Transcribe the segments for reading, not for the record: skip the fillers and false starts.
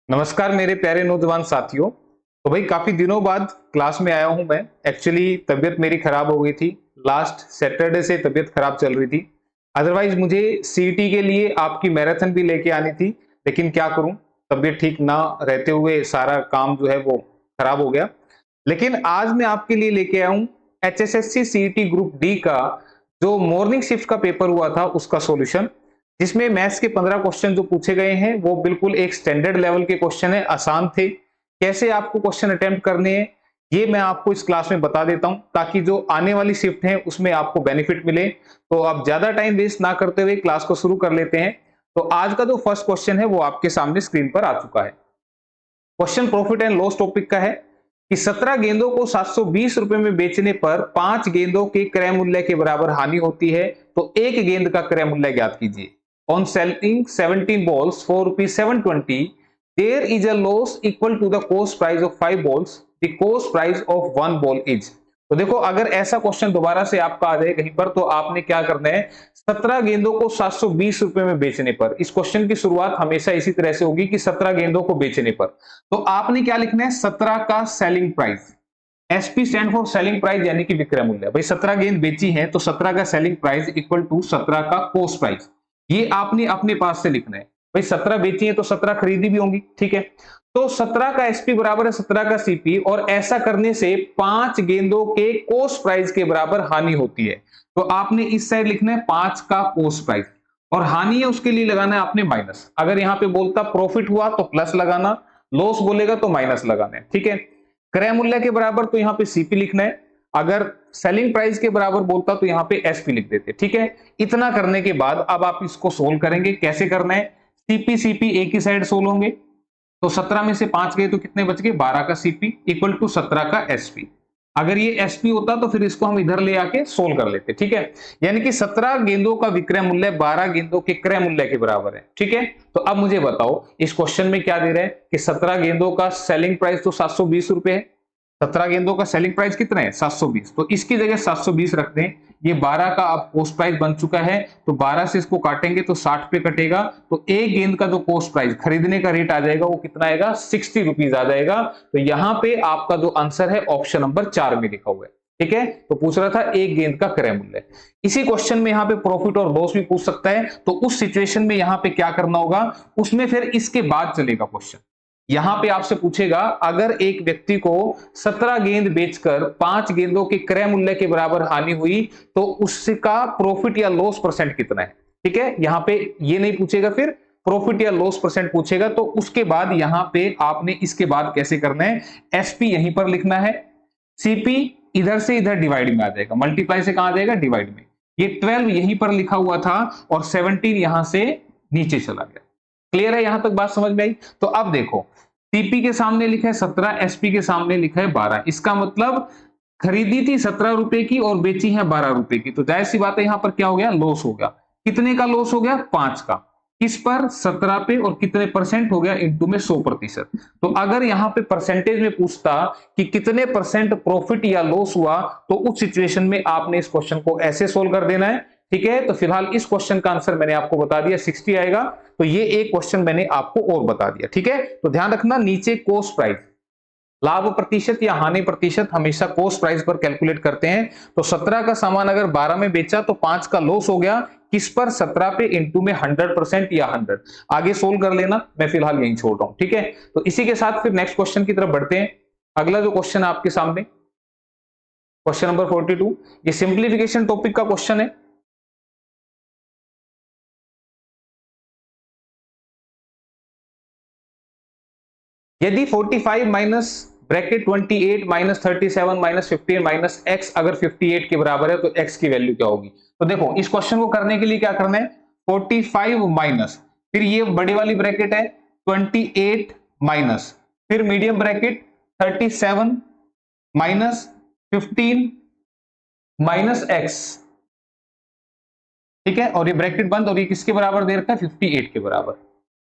नमस्कार मेरे प्यारे नौजवान साथियों। तो भाई काफी दिनों बाद क्लास में आया हूं मैं। एक्चुअली तबीयत मेरी खराब हो गई थी। लास्ट सैटरडे से तबीयत खराब चल रही थी। अदरवाइज मुझे सीईटी के लिए आपकी मैराथन भी लेके आनी थी, लेकिन क्या करूं, तबीयत ठीक ना रहते हुए सारा काम जो है वो खराब हो गया। लेकिन आज मैं आपके लिए लेके आया हूं एचएसएससी सीईटी ग्रुप डी का जो मॉर्निंग शिफ्ट का पेपर हुआ था उसका सॉल्यूशन, जिसमें मैथ्स के 15 क्वेश्चन जो पूछे गए हैं वो बिल्कुल एक स्टैंडर्ड लेवल के क्वेश्चन है, आसान थे। कैसे आपको क्वेश्चन अटेम्प्ट करने हैं ये मैं आपको इस क्लास में बता देता हूं, ताकि जो आने वाली शिफ्ट है उसमें आपको बेनिफिट मिले। तो अब ज्यादा टाइम वेस्ट ना करते हुए क्लास को शुरू कर लेते हैं। तो आज का जो फर्स्ट क्वेश्चन है वो आपके सामने स्क्रीन पर आ चुका है। Question profit and loss topic का है कि 17 गेंदों को 720 रुपए में बेचने पर 5 गेंदों के क्रय मूल्य के बराबर हानि होती है, तो एक गेंद का क्रय मूल्य ज्ञात कीजिए। On selling 17 balls for rupees 720, there is a loss equal to the cost price of 5 balls. The cost price of 1 ball is। तो देखो, अगर ऐसा क्वेश्चन दोबारा से आपका आ जाए कहीं पर, तो आपने क्या करना है, 17 गेंदों को 720 रुपए में बेचने पर, इस क्वेश्चन की शुरुआत हमेशा इसी तरह से होगी कि 17 गेंदों को बेचने पर, तो आपने क्या लिखना है, 17 का selling price. SP stand for selling price, यानी कि विक्रय मूल्य। भाई 17 गेंद बेची है तो 17 का सेलिंग प्राइस इक्वल टू 17 का कॉस्ट प्राइस। ये आपने अपने पास से लिखना है। भाई 17 बेची है तो 17 खरीदी भी होंगी, ठीक है। तो 17 का एसपी बराबर है 17 का सीपी, और ऐसा करने से 5 गेंदों के कॉस्ट प्राइस के बराबर हानि होती है। तो आपने इस साइड लिखना है 5 का कॉस्ट प्राइस, और हानि है उसके लिए लगाना है आपने माइनस। अगर यहां पे बोलता प्रॉफिट हुआ तो प्लस लगाना, लॉस बोलेगा तो माइनस लगाना है, ठीक है। क्रय मूल्य के बराबर तो यहाँ पे सीपी लिखना है, अगर सेलिंग प्राइस के बराबर बोलता तो यहाँ पे एसपी लिख देते, ठीक है। इतना करने के बाद अब आप इसको सोल्व करेंगे। कैसे करना है, सीपी सीपी एक ही साइड सोल्व होंगे, तो 17 में से 5 गए तो कितने बच गए, 12 का सीपी इक्वल टू 17 का एसपी। अगर ये एसपी होता तो फिर इसको हम इधर ले आके सोल्व कर लेते, ठीक है। यानी कि 17 गेंदों का विक्रय मूल्य 12 गेंदों के क्रय मूल्य के बराबर है, ठीक है। तो अब मुझे बताओ इस क्वेश्चन में क्या दे रहे हैं कि 17 गेंदों का सेलिंग प्राइस तो 720 रुपए है। 17 गेंदों का सेलिंग प्राइस कितना है, 720। तो इसकी जगह 720 रख दें। ये 12 का अब कॉस्ट प्राइस बन चुका है, तो 12 से इसको काटेंगे तो 60 पे कटेगा, तो एक गेंद का जो कॉस्ट प्राइस खरीदने का रेट आ जाएगा वो कितना आएगा, 60 रुपीज आ जाएगा। तो यहां पे आपका जो आंसर है ऑप्शन नंबर 4 में लिखा हुआ है, ठीक है। तो पूछ रहा था एक गेंद का क्रय मूल्य। इसी क्वेश्चन में यहाँ पे प्रॉफिट और लॉस भी पूछ सकता है, तो उस सिचुएशन में यहाँ पे क्या करना होगा, उसमें फिर इसके बाद चलेगा क्वेश्चन। यहां पे आपसे पूछेगा अगर एक व्यक्ति को 17 गेंद बेचकर 5 गेंदों के क्रय मूल्य के बराबर हानि हुई तो उसका प्रॉफिट या लॉस परसेंट कितना है, ठीक है। यहां पे ये नहीं पूछेगा, फिर प्रॉफिट या लॉस परसेंट पूछेगा। तो उसके बाद यहां पे आपने इसके बाद कैसे करना है, एसपी यहीं पर लिखना है, सीपी इधर से इधर डिवाइड में आ जाएगा, मल्टीप्लाई से कहां आ जाएगा, डिवाइड में। ये 12 यहीं पर लिखा हुआ था और 17 यहां से नीचे चला गया। क्लियर है, यहां तक बात समझ में आई। तो अब देखो, सीपी के सामने लिखा है 17, एसपी के सामने लिखा है 12। इसका मतलब खरीदी थी 17 रुपए की और बेची है 12 रुपए की, तो जाहिर सी बात है यहां पर क्या हो गया, लॉस हो गया। कितने का लॉस हो गया, 5 का। किस पर, 17 पे, और कितने परसेंट हो गया, इंटू में 100%। तो अगर यहां पे परसेंटेज में पूछता कि कितने परसेंट प्रॉफिट या लॉस हुआ, तो उस सिचुएशन में आपने इस क्वेश्चन को ऐसे सोल्व कर देना है, ठीक है। तो फिलहाल इस क्वेश्चन का आंसर मैंने आपको बता दिया, 60 आएगा। तो ये एक क्वेश्चन मैंने आपको और बता दिया, ठीक है। तो ध्यान रखना, नीचे कॉस्ट प्राइस, लाभ प्रतिशत या हानि प्रतिशत हमेशा कॉस्ट प्राइस पर कैलकुलेट करते हैं। तो 17 का सामान अगर 12 में बेचा तो 5 का लॉस हो गया, किस पर, 17 पे, इंटू में 100% या 100। आगे सोल्व कर लेना, मैं फिलहाल यहीं छोड़ रहा हूं, ठीक है। तो इसी के साथ फिर नेक्स्ट क्वेश्चन की तरफ बढ़ते हैं। अगला जो क्वेश्चन आपके सामने, क्वेश्चन नंबर 42, ये सिंप्लीफिकेशन टॉपिक का क्वेश्चन है। यदि 45 minus bracket 28 minus 37 minus 15 minus x अगर 58 के बराबर है तो एक्स की वैल्यू क्या होगी। तो देखो, इस क्वेश्चन को करने के लिए क्या करना है, 45 माइनस, फिर ये बड़ी वाली ब्रैकेट है 28 माइनस, फिर medium bracket 37 minus 15 minus x, ठीक है। और ये ब्रैकेट बंद, और ये किसके बराबर दे रखा है, 58 के बराबर,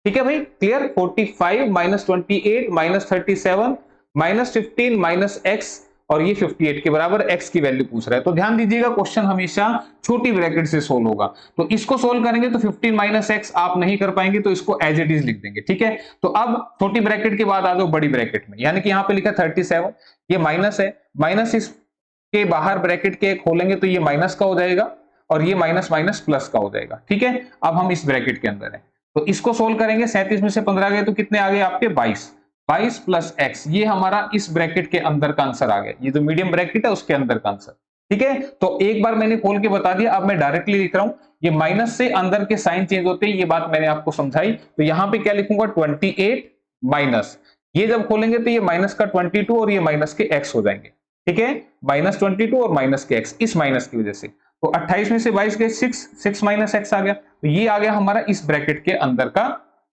ठीक है भाई, clear. 45 minus 28 minus 37 minus 15 minus x और ये 58 के बराबर x की वैल्यू पूछ रहा है। तो ध्यान दीजिएगा क्वेश्चन हमेशा छोटी ब्रैकेट से सोल्व होगा। तो इसको सोल्व करेंगे तो 15 माइनस एक्स आप नहीं कर पाएंगे, तो इसको एज इट इज लिख देंगे। ठीक है, तो अब छोटी ब्रैकेट के बाद आ जाओ बड़ी ब्रैकेट में, यानी कि यहाँ पे लिखा 37, ये माइनस है, माइनस इसके बाहर ब्रैकेट के खोलेंगे तो ये माइनस का हो जाएगा और ये माइनस माइनस प्लस का हो जाएगा। ठीक है, अब हम इस ब्रैकेट के अंदर है तो इसको सोल्व करेंगे। 37 में से 15 गए तो कितने आ गए आपके 22, 22 प्लस एक्स, ये हमारा इस ब्रैकेट के अंदर का आंसर आ गया। ये जो मीडियम ब्रैकेट है उसके अंदर का आंसर। ठीक है, तो एक बार मैंने खोल के बता दिया, अब मैं डायरेक्टली लिख रहा हूं। ये माइनस से अंदर के साइन चेंज होते हैं, ये बात मैंने आपको समझाई। तो यहां पे क्या लिखूंगा 28 माइनस, ये जब खोलेंगे तो ये माइनस का 22 और ये माइनस के एक्स हो जाएंगे। ठीक है, माइनस 22 और माइनस के एक्स, इस माइनस की वजह से। तो 28 में से 22 गए 6 माइनस एक्स आ गया। तो ये आ गया हमारा इस ब्रैकेट के अंदर का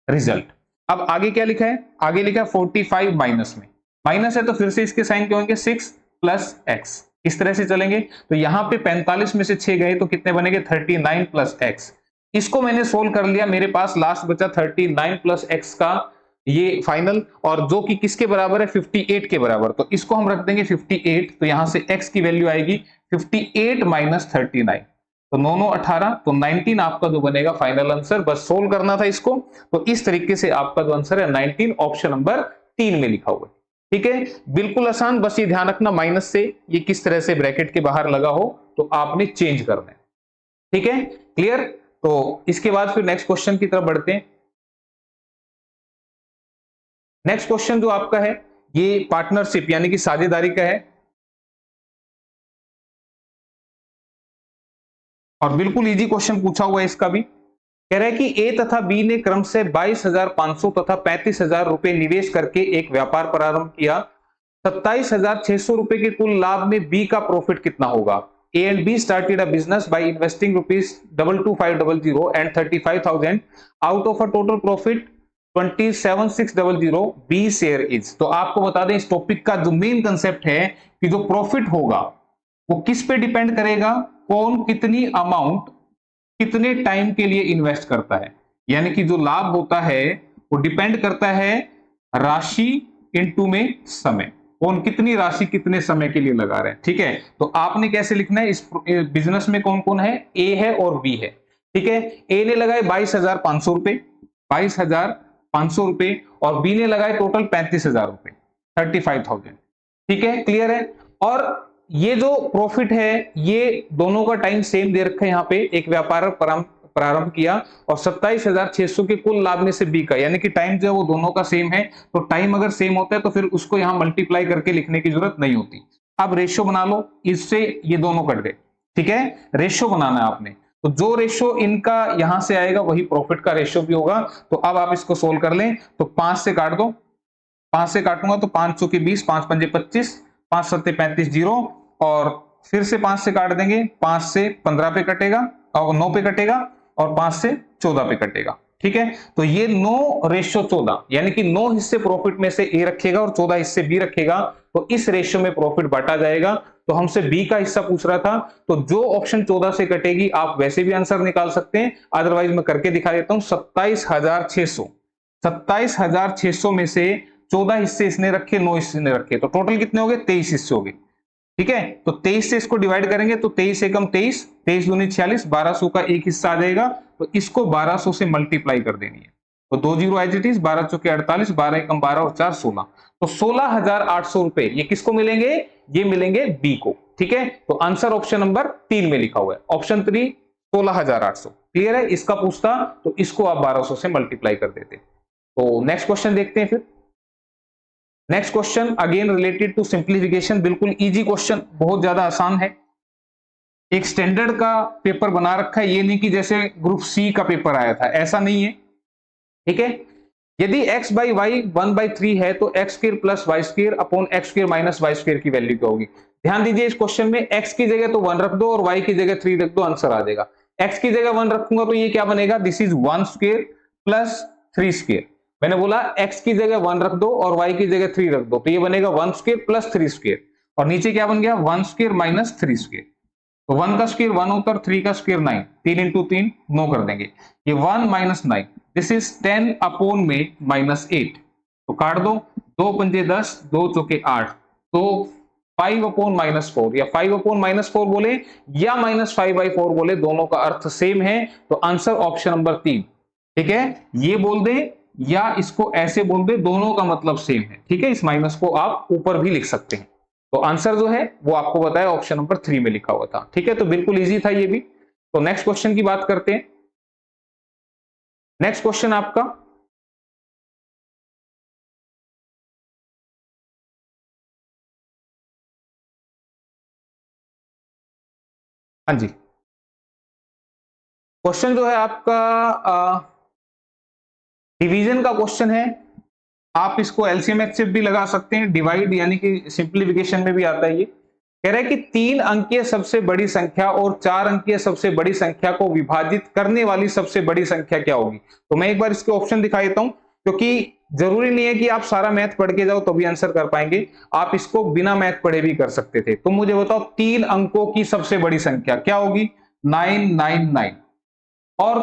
रिजल्ट। अब आगे क्या लिखा है, आगे लिखा है 45 माइनस में, माइनस है तो फिर से इसके साइन क्या होंगे 6 प्लस एक्स, इस तरह से चलेंगे। तो यहां पे 45 में से 6 गए तो कितने बनेंगे 39 प्लस एक्स। इसको मैंने सोल्व कर लिया, मेरे पास लास्ट बचा 39 प्लस एक्स का ये फाइनल, और जो कि किसके बराबर है 58 के बराबर। तो इसको हम रख देंगे 58, तो यहां से x की वैल्यू आएगी 58 माइनस 39, तो 9 9 18, तो 19 आपका जो बनेगा फाइनल आंसर। बस सोल्व करना था इसको, तो इस तरीके से आपका जो आंसर है 19 ऑप्शन नंबर 3 में लिखा हुआ है। ठीक है, बिल्कुल आसान, बस ये ध्यान रखना माइनस से ये किस तरह से ब्रैकेट के बाहर लगा हो तो आपने चेंज करना है। ठीक है, क्लियर। तो इसके बाद फिर नेक्स्ट क्वेश्चन की तरफ बढ़ते हैं। नेक्स्ट क्वेश्चन जो आपका है ये पार्टनरशिप यानी कि साझेदारी का है, और बिल्कुल इजी क्वेश्चन पूछा हुआ है इसका भी। कह रहा है कि ए तथा बी ने क्रम से 22,500 तथा 35,000 रुपए निवेश करके एक व्यापार प्रारंभ किया। 27,600 रुपए के कुल लाभ में बी का प्रॉफिट कितना होगा। A and B started a business by investing ₹22500 and 35,000 out of a total profit 27,600 B share is. तो आपको बता दें इस टॉपिक का जो मेन कंसेप्ट है कि जो प्रॉफिट होगा वो किस पे डिपेंड करेगा, कौन कितनी अमाउंट कितने टाइम के लिए इन्वेस्ट करता है। यानी कि जो लाभ होता है वो डिपेंड करता है राशि इनटू में समय, कौन कितनी राशि कितने समय के लिए लगा रहे हैं। ठीक है, तो आपने कैसे लिखना है, इस बिजनेस में कौन कौन है, ए है और बी है। ठीक है, ए ने लगाए 22,500 रुपए, 22,500 रुपए, और बी ने लगाए टोटल 35,000 रुपए, 35,000। ठीक है, क्लियर है। और ये जो प्रॉफिट है ये दोनों का टाइम सेम दे रखा है, यहाँ पे एक व्यापार प्रारंभ किया, और 27,600 के कुल लाभ में से बी का, यानी कि टाइम जो है वो दोनों का सेम है। तो टाइम अगर सेम होता है तो फिर उसको यहाँ मल्टीप्लाई करके लिखने की जरूरत नहीं होती। अब रेशियो बना लो, इससे ये दोनों कट गए। ठीक है, रेशियो बनाना है आपने, तो जो रेशियो इनका यहां से आएगा वही प्रॉफिट का रेशियो भी होगा। तो अब आप इसको सोल्व कर लें, तो 5 से काट दो, 5 से काटूंगा तो 5 चौके 20, 5 पंजे 25, 5 सत्ते 35, 0, और फिर से 5 से काट देंगे, 5 से 15 पे कटेगा और 9 पे कटेगा, और 5 से 14 पे कटेगा। ठीक है, तो ये 9:14, यानी कि 9 हिस्से प्रॉफिट में से ए रखेगा और 14 हिस्से बी रखेगा, तो इस रेशियो में प्रॉफिट बांटा जाएगा। तो हमसे बी का हिस्सा पूछ रहा था, तो जो ऑप्शन 14 से कटेगी आप वैसे भी आंसर निकाल सकते हैं, अदरवाइज मैं करके दिखा देता हूं। 27,600 में से 14 हिस्से इसने रखे, 9 हिस्से ने रखे, तो टोटल कितने हो गए 23 हिस्से हो गए। ठीक है, तो 23 से इसको डिवाइड करेंगे तो 23 एकम 23, 23 दूनी 46, 1200 का एक हिस्सा आ जाएगा, तो इसको 1200 से मल्टीप्लाई कर देनी है। तो 2 जीरो एज इट इज, 12 चौके 48, 12 एकम 12 और 4 16, तो 16,800 रुपए ये किसको मिलेंगे, ये मिलेंगे बी को। ठीक है, तो आंसर ऑप्शन नंबर 3 में लिखा हुआ है, ऑप्शन 3 16,800। क्लियर है, इसका पूछता तो इसको आप 1200 से मल्टीप्लाई कर देते। तो नेक्स्ट क्वेश्चन देखते हैं फिर। Next question again related to simplification, बिल्कुल इजी क्वेश्चन, बहुत ज्यादा आसान है। एक स्टैंडर्ड का पेपर बना रखा है, ये नहीं कि जैसे ग्रुप सी का पेपर आया था, ऐसा नहीं है। ठीक है, यदि x बाई वाई 1/3 है तो x square plus Y square upon x square minus Y square की वैल्यू क्या होगी। ध्यान दीजिए इस क्वेश्चन में x की जगह तो 1 रख दो और y की जगह 3 रख दो, आंसर आ जाएगा। x की जगह 1 रखूंगा तो ये क्या बनेगा, this is 1 square plus 3 square. मैंने बोला x की जगह 1 रख दो और y की जगह 3 रख दो, तो ये बनेगा 1 स्क्वायर प्लस 3 स्क्वायर, और नीचे क्या बन गया 1 स्क्वायर माइनस 3 स्क्वायर। तो 1 का स्क्वायर 1 होता है, 3 का स्क्वायर 9, 3 इंटू 3 9 कर देंगे, ये 1 माइनस 9, दिस इज 10 अपॉन में माइनस 8, तो काट दो, 2 पंजे 10, 2 चौके 8, तो 5/-4 या 5/-4 बोले या -5/4 बोले, दोनों का अर्थ सेम है। तो आंसर ऑप्शन नंबर 3। ठीक है, ये बोल दे या इसको ऐसे बोल दे, दोनों का मतलब सेम है। ठीक है, इस माइनस को आप ऊपर भी लिख सकते हैं। तो आंसर जो है वो आपको बताया ऑप्शन नंबर 3 में लिखा हुआ था। ठीक है, तो बिल्कुल इजी था ये भी। तो नेक्स्ट क्वेश्चन की बात करते हैं। नेक्स्ट क्वेश्चन आपका, हाँ जी, क्वेश्चन जो है आपका डिवीजन का क्वेश्चन है। आप इसको एलसीएम एचसीएफ भी लगा सकते हैं, डिवाइड यानी कि सिंप्लीफिकेशन में भी आता है। ये कह रहा है कि 3 अंकीय सबसे बड़ी संख्या और 4 अंकीय सबसे बड़ी संख्या को विभाजित करने वाली सबसे बड़ी संख्या क्या होगी। तो मैं एक बार इसके ऑप्शन दिखा देता हूं, क्योंकि जरूरी नहीं है कि आप सारा मैथ पढ़ के जाओ तो भी आंसर कर पाएंगे, आप इसको बिना मैथ पढ़े भी कर सकते थे। तो मुझे बताओ 3 अंकों की सबसे बड़ी संख्या क्या होगी। 999। और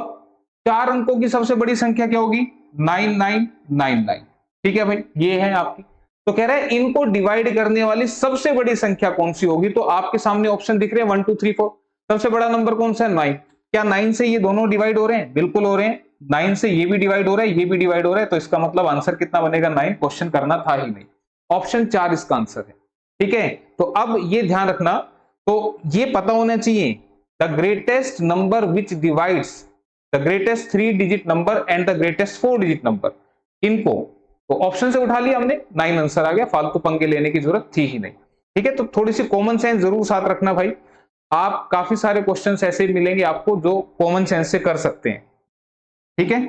4 अंकों की सबसे बड़ी संख्या क्या होगी। 9999। ठीक है भाई, ये है आपकी। तो कह रहा है इनको डिवाइड करने वाली सबसे बड़ी संख्या कौन सी होगी। तो आपके सामने ऑप्शन दिख रहे हैं 1 2 3 4। सबसे बड़ा नंबर कौन सा है। 9। क्या 9 से ये दोनों डिवाइड हो रहे हैं। बिल्कुल हो रहे हैं। 9 से ये भी डिवाइड हो रहा है, ये भी डिवाइड हो रहा है। तो इसका मतलब आंसर कितना बनेगा। 9। क्वेश्चन करना था ही नहीं, ऑप्शन 4 इसका आंसर है। ठीक है, तो अब ये ध्यान रखना, तो ये पता होना चाहिए the greatest number which divides the greatest 3 digit number and the greatest 4 digit number. इनको तो ऑप्शन से उठा लिया हमने, 9 आंसर आ गया, फालतू पंगे लेने की जरूरत थी ही नहीं। ठीक है, तो थोड़ी सी कॉमन सेंस जरूर साथ रखना भाई। आप काफी सारे क्वेश्चंस ऐसे मिलेंगे आपको जो कॉमन सेंस से कर सकते हैं। ठीक है,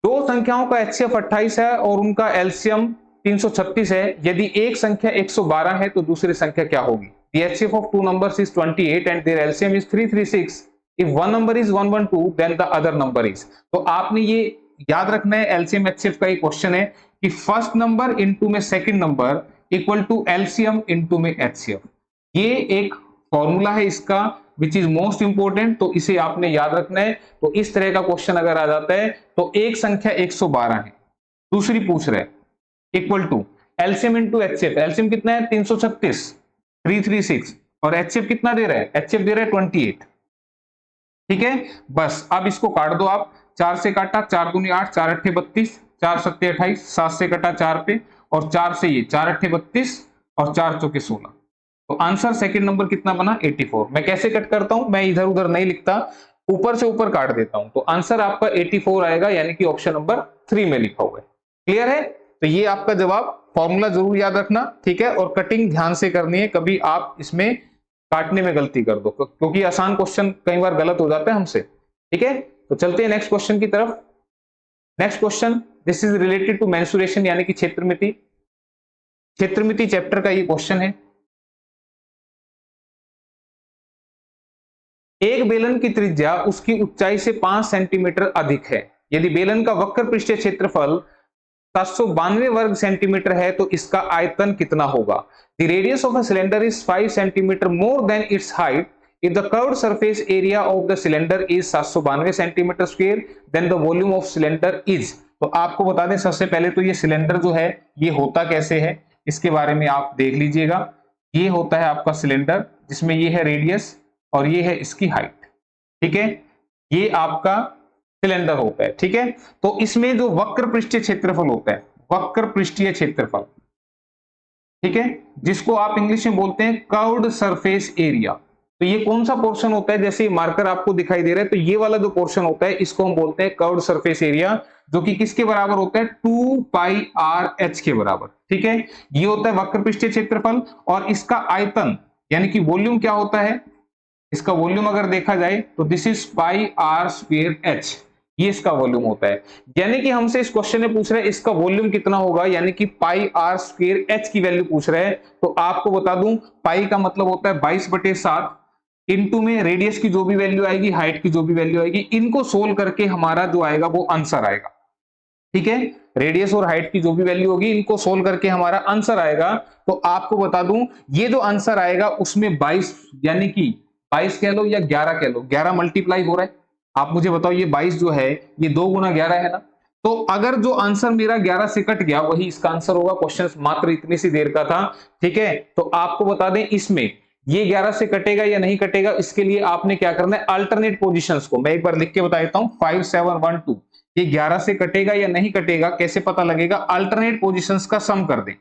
दो संख्याओं का एचसीएफ 28 है और उनका एलसीएम 336 है। यदि एक संख्या 112 है तो दूसरी संख्या क्या होगी। The HCF of two numbers is 28 and their LCM is 336. If one number is 112, then the other number is. तो आपने ये याद रखना है, एलसीएम एचसीएफ का एक क्वेश्चन है कि फर्स्ट नंबर इनटू में second number equal to LCM into में एचसीएफ। ये एक फॉर्मूला है इसका विच इज मोस्ट इंपोर्टेंट, तो इसे आपने याद रखना है। तो इस तरह का क्वेश्चन अगर आ जाता है तो एक संख्या 112 है, दूसरी पूछ रहे equal to LCM into HCF. LCM कितना है 336 336 और एचसीएफ कितना दे रहा है। एचसीएफ दे रहा है 28। ठीक है, बस अब इसको काट दो आप। 4 से काटा, 4 दूनी 8, 4 अट्ठे 32, 4 सत्ते 28, 7 से कटा 4 पे और 4 से ये 4 अट्ठे 32 और 4 चौके 16। तो आंसर सेकंड नंबर कितना बना 84। मैं कैसे कट करता हूं, मैं इधर उधर नहीं लिखता, ऊपर से ऊपर काट देता हूं। तो आंसर आपका 84 आएगा, यानी कि ऑप्शन नंबर 3 में लिखा हुआ है। क्लियर है, तो ये आपका जवाब। फॉर्मूला जरूर याद रखना। ठीक है, और कटिंग ध्यान से करनी है, कभी आप इसमें काटने में गलती कर दो, क्योंकि आसान क्वेश्चन कई बार गलत हो जाता है हमसे। ठीक है, तो चलते हैं नेक्स्ट क्वेश्चन की तरफ। Next question, this is related to mensuration यानी कि क्षेत्रमिति। क्षेत्रमिति चैप्टर का ये क्वेश्चन है। एक बेलन की त्रिज्या उसकी ऊंचाई से 5 सेंटीमीटर अधिक है। यदि बेलन का वक्र पृष्ठीय क्षेत्रफल 792 वर्ग सेंटीमीटर है तो इसका आयतन कितना होगा। The radius of a cylinder is 5 centimeter more than its height. If the curved surface area of the cylinder is 792 centimeter square, then the volume of cylinder is। तो आपको बता दें सबसे पहले तो ये सिलेंडर जो है ये होता कैसे है, इसके बारे में आप देख लीजिएगा। ये होता है आपका सिलेंडर, जिसमें ये है रेडियस और ये है इसकी हाइट। ठीक है, ये आपका सिलेंडर होता है। ठीक है, तो इसमें जो वक्र पृष्ठीय क्षेत्रफल होता है, वक्र पृष्ठीय क्षेत्रफल, ठीक है, जिसको आप इंग्लिश में बोलते हैं कर्व्ड सरफेस एरिया। तो ये कौन सा पोर्शन होता है, जैसे मार्कर आपको दिखाई दे रहा है, तो ये वाला जो पोर्शन होता है इसको हम बोलते हैं कर्व्ड सरफेस एरिया, जो कि किसके बराबर होता है 2 पाई आर एच के बराबर। ठीक है, ये होता है वक्र पृष्ठीय क्षेत्रफल। और इसका आयतन यानी कि वॉल्यूम क्या होता है, इसका वॉल्यूम अगर देखा जाए तो this is pi R square H, ये इसका वॉल्यूम होता है। यानी कि हमसे इस क्वेश्चन में पूछ रहे हैं इसका वॉल्यूम कितना होगा, यानी कि पाई आर स्क्वायर एच की वैल्यू पूछ रहे हैं। तो आपको बता दूं पाई का मतलब होता है 22/7 इनटू में रेडियस की जो भी वैल्यू आएगी, हाइट की जो भी वैल्यू आएगी, इनको सोल्व करके हमारा जो आएगा वो आंसर आएगा। ठीक है, रेडियस और हाइट की जो भी वैल्यू होगी इनको सोल्व करके हमारा आंसर आएगा। तो आपको बता दूं ये जो आंसर आएगा उसमें 22 यानी कि 22 कह लो या 11 कह लो, 11 मल्टीप्लाई हो रहा है। आप मुझे बताओ ये 22 जो है ये 2 गुना 11 है ना, तो अगर जो आंसर मेरा 11 से कट गया वही इसका आंसर होगा। क्वेश्चन मात्र इतनी सी देर का था, ठीक है। तो आपको बता दें इसमें ये 11 से कटेगा या नहीं कटेगा, इसके लिए आपने क्या करना है, अल्टरनेट पोजीशंस को मैं एक बार लिख के बता देता हूं। 5 7 1 2 ये 11 से कटेगा या नहीं कटेगा कैसे पता लगेगा, अल्टरनेट पोजीशंस का सम कर दें।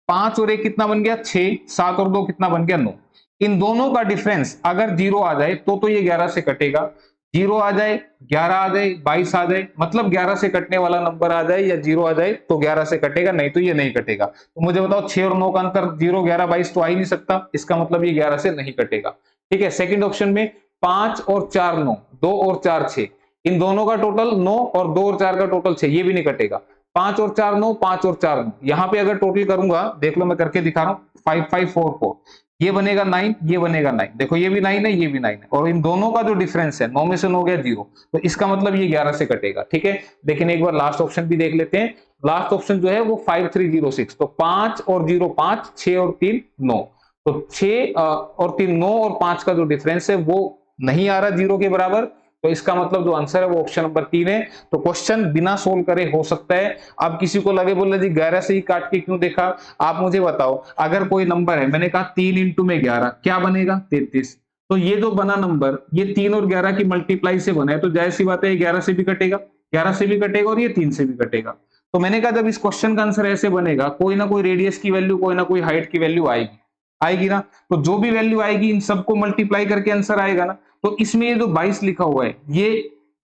5 और 1 कितना बन गया 6, 7 और 2 कितना बन गया 9। इन दोनों का डिफरेंस अगर 0 आ जाए तो ये 11 से कटेगा, 0 आ जाए, 11 आ जाए, 22 आ जाए, मतलब 11 से कटने वाला नंबर आ जाए या 0 आ जाए तो 11 से कटेगा, नहीं तो ये नहीं कटेगा। तो मुझे बताओ 6 और 9 का अंतर 0 11 22 तो आ ही नहीं सकता, इसका मतलब ये 11 से नहीं कटेगा, ठीक है। सेकंड ऑप्शन में 5 और 4 9, 2 और 4 6, इन दोनों का टोटल 9 और 2 और 4 का टोटल 6, ये भी नहीं कटेगा। 5 और 4 9, 5 और 4 9, यहां पे अगर टोटल करूंगा, देख लो मैं करके दिखा रहा हूं, 5 5 4 4, ये बनेगा 9, ये बनेगा 9, देखो ये भी 9 है, ये भी 9 है, और इन दोनों का जो डिफरेंस है 9 में से 9 गया 0, तो इसका मतलब ये 11 से कटेगा, ठीक है। लेकिन एक बार लास्ट ऑप्शन भी देख लेते हैं। लास्ट ऑप्शन जो है वो 5306, तो 5 और 0 5, 6 और 3 9, तो 6 और 3 9 और 5 का जो डिफरेंस है वो नहीं आ रहा 0 के बराबर, तो इसका मतलब जो आंसर है वो ऑप्शन नंबर 3 है। तो क्वेश्चन बिना सोल्व करे हो सकता है। अब किसी को लगे बोले जी 11 से ही काट के क्यों देखा, आप मुझे बताओ, अगर कोई नंबर है, मैंने कहा 3 इंटू में 11 क्या बनेगा 33, तो ये जो बना नंबर ये 3 और 11 की मल्टीप्लाई से बना है, तो जाहिर सी बात है 11 से भी कटेगा, 11 से भी कटेगा और ये 3 से भी कटेगा। तो मैंने कहा जब इस क्वेश्चन का आंसर ऐसे बनेगा, कोई ना कोई रेडियस की वैल्यू, कोई ना कोई हाइट की वैल्यू आएगी, आएगी ना, तो जो भी वैल्यू आएगी इन सबको मल्टीप्लाई करके आंसर आएगा ना। तो इसमें ये जो 22 लिखा हुआ है ये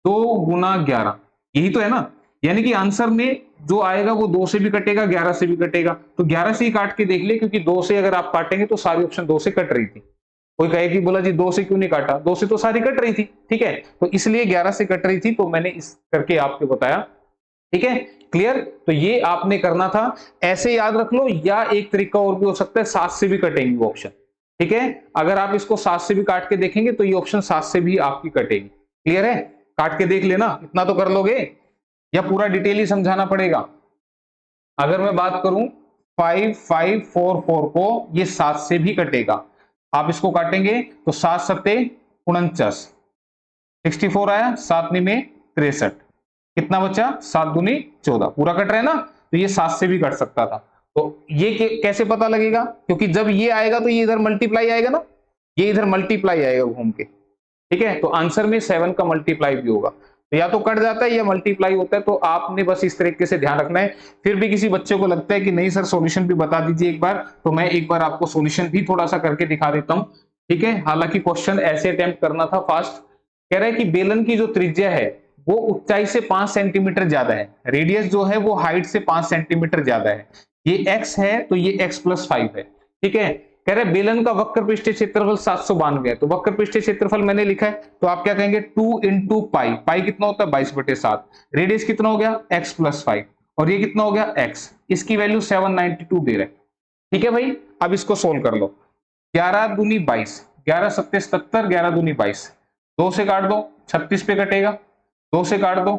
2 गुना 11, यही तो है ना, यानी कि आंसर में जो आएगा वो 2 से भी कटेगा 11 से भी कटेगा, तो 11 से ही काट के देख ले, क्योंकि 2 से अगर आप काटेंगे तो सारी ऑप्शन 2 से कट रही थी। कोई कहे कि बोला जी 2 से क्यों नहीं काटा, 2 से तो सारी कट रही थी, ठीक है, तो इसलिए 11 से कट रही थी, तो मैंने इस करके आपको बताया, ठीक है, क्लियर। तो ये आपने करना था, ऐसे याद रख लो, या एक तरीका और भी हो सकता है 7 से भी कटेंगे वो ऑप्शन, ठीक है। अगर आप इसको 7 से भी काट के देखेंगे तो ये ऑप्शन 7 से भी आपकी कटेगी, क्लियर है, काट के देख लेना, इतना तो कर लोगे, या पूरा डिटेल ही समझाना पड़ेगा। अगर मैं बात करूं 5 5 4 4 को, ये 7 से भी कटेगा, आप इसको काटेंगे तो 7 सत्ते 49, 64 आया, 7 में 63, कितना बचा 7 दूनी 14, पूरा कट रहा है ना, तो ये 7 से भी कट सकता था। तो ये कैसे पता लगेगा, क्योंकि जब ये आएगा तो ये इधर मल्टीप्लाई आएगा ना, ये इधर मल्टीप्लाई आएगा घूम के, ठीक है, तो आंसर में 7 का मल्टीप्लाई भी होगा, तो या तो कट जाता है या मल्टीप्लाई होता है, तो आपने बस इस तरीके से ध्यान रखना है। फिर भी किसी बच्चे को लगता है कि नहीं सर सॉल्यूशन भी बता दीजिए एक बार, तो मैं एक बार आपको सॉल्यूशन भी थोड़ा सा करके दिखा देता हूं, ठीक है। हालांकि क्वेश्चन ऐसे अटेम्प्ट करना था फास्ट, कह रहा है कि बेलन की जो त्रिज्या है वो ऊंचाई से 5 सेंटीमीटर ज्यादा है, रेडियस जो है वो हाइट से 5 सेंटीमीटर ज्यादा है, ये x है तो ये x + 5 है, ठीक है। कह रहे बेलन का वक्र पृष्ठीय क्षेत्रफल 792 है, तो वक्र पृष्ठीय क्षेत्रफल मैंने लिखा है, तो आप क्या कहेंगे 2 × पाई, पाई कितना होता है 22/7, रेडियस कितना हो गया x + 5, और ये कितना हो गया x, इसकी वैल्यू 792 दे रहे हैं, ठीक है भाई। अब इसको सोल्व कर लो, 11 दूनी 22, 11 सत्ते 77, 11 दूनी 22, 2 से काट दो 36 पे कटेगा, 2 से काट दो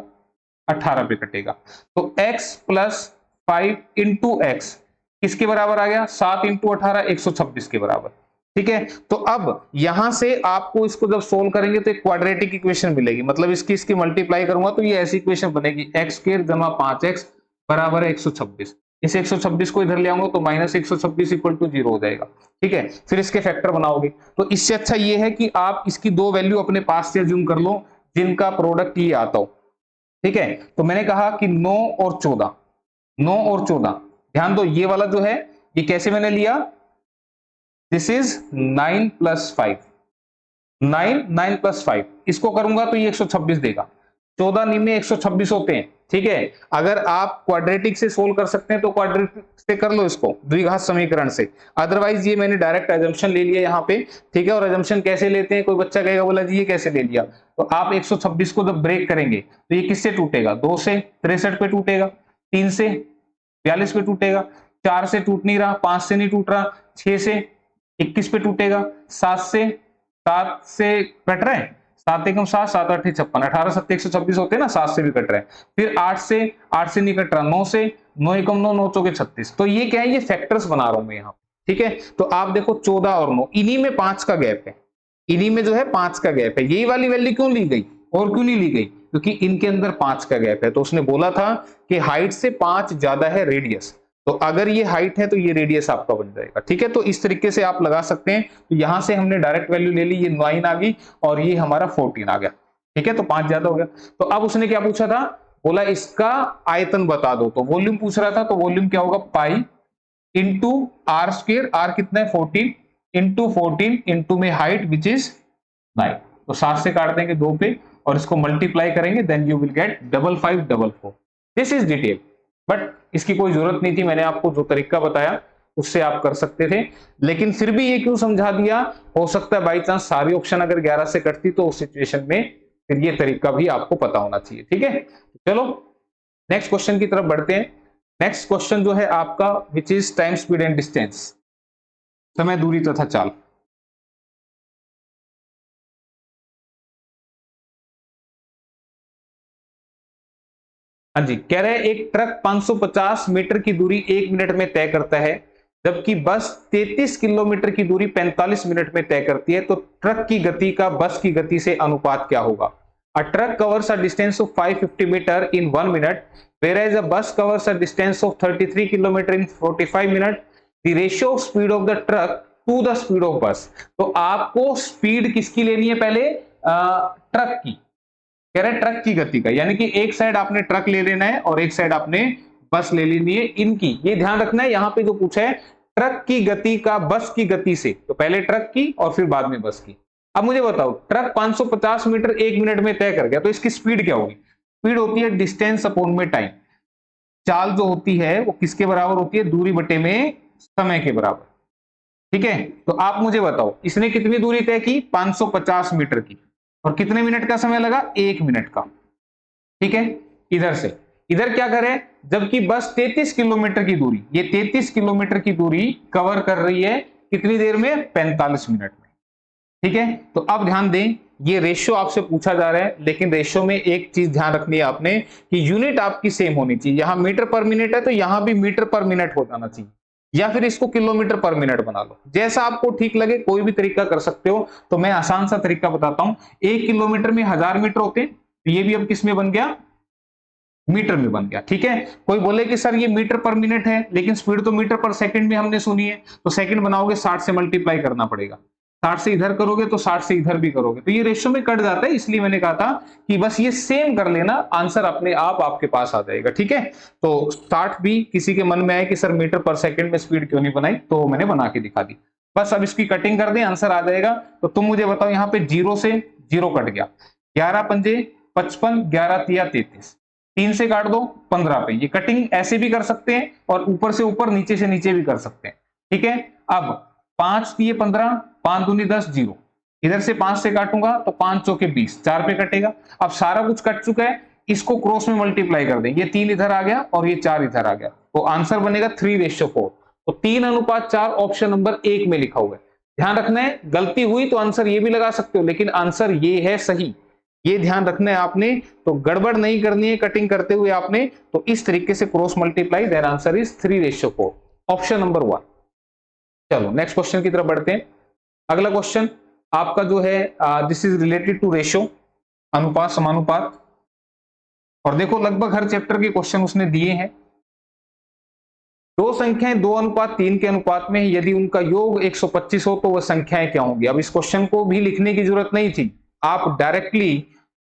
18 पे कटेगा, तो x + 5 × x किसके बराबर आ गया, 7 × 18 126 के बराबर, ठीक है। तो अब यहां से आपको इसको जब सोल्व करेंगे तो एक क्वाड्रेटिक इक्वेशन मिलेगी, मतलब इसकी मल्टीप्लाई करूंगा तो ये ऐसी इक्वेशन बनेगी, x² + 5x = 126, इस 126 को इधर ले आऊंगा तो -126 = 0 हो जाएगा, ठीक है। फिर इसके फैक्टर बनाओगे, तो इससे अच्छा ये है कि आप इसकी दो वैल्यू अपने पास से अज्यूम कर लो जिनका प्रोडक्ट ये आता हो, ठीक है। तो मैंने कहा कि 9 और 14, 9 और 14, ध्यान दो ये वाला जो है ये कैसे मैंने लिया, दिस इज 9 + 5, 9 + 5, इसको करूंगा तो ये 126 देगा, 14 में 126 होते हैं, ठीक है। अगर आप क्वाड्रेटिक से सोल्व कर सकते हैं तो क्वाड्रेटिक से कर लो इसको, द्विघात समीकरण से, अदरवाइज ये मैंने डायरेक्ट अजम्पशन ले लिया यहाँ पे, ठीक है। और अजम्पशन कैसे लेते हैं, कोई बच्चा कहेगा बोला जी ये कैसे ले लिया, तो आप 126 को जब ब्रेक करेंगे तो ये किससे टूटेगा, 2 से 63 पे टूटेगा, 3 से 42 पे टूटेगा, 4 से टूट नहीं रहा, 5 से नहीं टूट रहा, 6 से 21 पे टूटेगा, 7 से कट रहे हैं, 7 × 7 7 × 8 = 56, 18 × 7 = 126 होते हैं ना, 7 से भी कट रहे हैं। फिर 8 से नहीं कट रहा, 9 से, 9 × 9 9 × 4 = 36, तो ये क्या है, ये फैक्टर्स बना रहा हूं मैं यहाँ, ठीक है। तो आप देखो 14 और 9, इन्हीं में 5 का गैप है, इन्हीं में जो है 5 का गैप है, यही वाली वैल्यू क्यों ली गई और क्यों नहीं ली गई, क्योंकि इनके अंदर 5 का गैप है। तो उसने बोला था कि हाइट से 5 ज्यादा है रेडियस, तो अगर ये हाइट है तो ये रेडियस आपका बन जाएगा। ठीक है, तो इस तरीके से आप लगा सकते हैं। तो यहां से हमने डायरेक्ट वैल्यू ले ली, ये 9 आ गई और ये हमारा 14 आ गया। ठीक है, तो 5 ज्यादा हो गया। तो अब उसने क्या पूछा था, बोला इसका आयतन बता दो, तो वॉल्यूम पूछ रहा था। तो वॉल्यूम क्या होगा, pi into R square, R कितना है 14, इंटू 14 इंटू में हाइट विच इज 9। तो 7 से काट देंगे 2 पे और इसको मल्टीप्लाई करेंगे, then you will get 5544। This is detail, but इसकी कोई जरूरत नहीं थी, मैंने आपको जो तरीका बताया उससे आप कर सकते थे। लेकिन फिर भी ये क्यों समझा दिया, हो सकता है बाई चांस सारी ऑप्शन अगर 11 से कटती तो उस सिचुएशन में फिर ये तरीका भी आपको पता होना चाहिए। ठीक है, चलो नेक्स्ट क्वेश्चन की तरफ बढ़ते हैं। नेक्स्ट क्वेश्चन जो है आपका which is time speed and distance, समय दूरी तथा चाल। हाँ जी, कह रहे हैं एक ट्रक 550 मीटर की दूरी 1 मिनट में तय करता है, जबकि बस 33 किलोमीटर की दूरी 45 मिनट में तय करती है। तो ट्रक की गति का बस की गति से अनुपात क्या होगा। A truck covers a distance of 550 metre in 1 minute, whereas a bus covers a distance of 33 kilometer in 45 minutes. The ratio of speed of the truck to the speed of bus. तो आपको speed किसकी लेनी है पहले, truck की। कह रहे हैं ट्रक की गति का, यानी कि एक साइड आपने ट्रक ले लेना है और एक साइड आपने बस ले लेनी है। इनकी ये ध्यान रखना है, यहां पे जो पूछा है ट्रक की गति का बस की गति से, तो पहले ट्रक की और फिर बाद में बस की। अब मुझे बताओ, ट्रक 550 मीटर 1 मिनट में तय कर गया, तो इसकी स्पीड क्या होगी। स्पीड होती है डिस्टेंस अपॉन में टाइम। चाल जो होती है वो किसके बराबर होती है, दूरी बटे में समय के बराबर। ठीक है, तो आप मुझे बताओ इसने कितनी दूरी तय की, 550 मीटर की, और कितने मिनट का समय लगा, 1 मिनट का। ठीक है, इधर से इधर क्या करें, जबकि बस 33 किलोमीटर की दूरी, ये 33 किलोमीटर की दूरी कवर कर रही है कितनी देर में, 45 मिनट में। ठीक है, तो अब ध्यान दें, ये रेशियो आपसे पूछा जा रहा है, लेकिन रेशियो में एक चीज ध्यान रखनी है आपने कि यूनिट आपकी सेम होनी चाहिए। यहां मीटर पर मिनट है तो यहां भी मीटर पर मिनट हो जाना चाहिए, या फिर इसको किलोमीटर पर मिनट बना लो, जैसा आपको ठीक लगे, कोई भी तरीका कर सकते हो। तो मैं आसान सा तरीका बताता हूं, 1 किलोमीटर में 1000 मीटर होते हैं, तो ये भी अब किस में बन गया, मीटर में बन गया। ठीक है, कोई बोले कि सर ये मीटर पर मिनट है, लेकिन स्पीड तो मीटर पर सेकंड में हमने सुनी है, तो सेकंड बनाओगे 60 से मल्टीप्लाई करना पड़ेगा, 60 से इधर करोगे तो 60 से इधर भी करोगे, तो ये रेशियो में कट जाता है। इसलिए मैंने कहा था कि बस ये सेम कर लेना, आंसर अपने आप आपके पास आ जाएगा। ठीक है, तो 60 भी किसी के मन में आए कि सर मीटर पर सेकंड में स्पीड क्यों नहीं बनाई, तो मैंने बना के दिखा दी। बस अब इसकी कटिंग कर दें, आंसर आ जाएगा। तो तुम मुझे बताओ, यहाँ पे 0 से 0 कट गया, 11 पंजे 55, 11 तिया 33, 3 से काट दो 15 पे। ये कटिंग ऐसे भी कर सकते हैं और ऊपर से ऊपर नीचे से नीचे भी कर सकते हैं। ठीक है, अब 5 तिये 15, 5 दूनी 10, 0, इधर से 5 से काटूंगा तो 5 चौके 20, 4 पे कटेगा। अब सारा कुछ कट चुका है, इसको क्रॉस में मल्टीप्लाई कर दें, ये 3 इधर आ गया और ये 4 इधर आ गया, तो आंसर बनेगा 3:4। तो 3:4 ऑप्शन नंबर 1 में लिखा हुआ है। ध्यान रखना है, गलती हुई तो आंसर ये भी लगा सकते हो, लेकिन आंसर ये है सही, ये ध्यान रखना है आपने। तो गड़बड़ नहीं करनी है कटिंग करते हुए आपने, तो इस तरीके से cross multiply, there answer is 3:4, option number 1। चलो नेक्स्ट क्वेश्चन की तरफ बढ़ते हैं। अगला क्वेश्चन आपका जो है, this is related to ratio, अनुपात समानुपात। और देखो लगभग हर चैप्टर के क्वेश्चन उसने दिए हैं। दो संख्याएं 2:3 के अनुपात में, यदि उनका योग 125 हो तो वह संख्याएं क्या होंगी। अब इस क्वेश्चन को भी लिखने की जरूरत नहीं थी, आप डायरेक्टली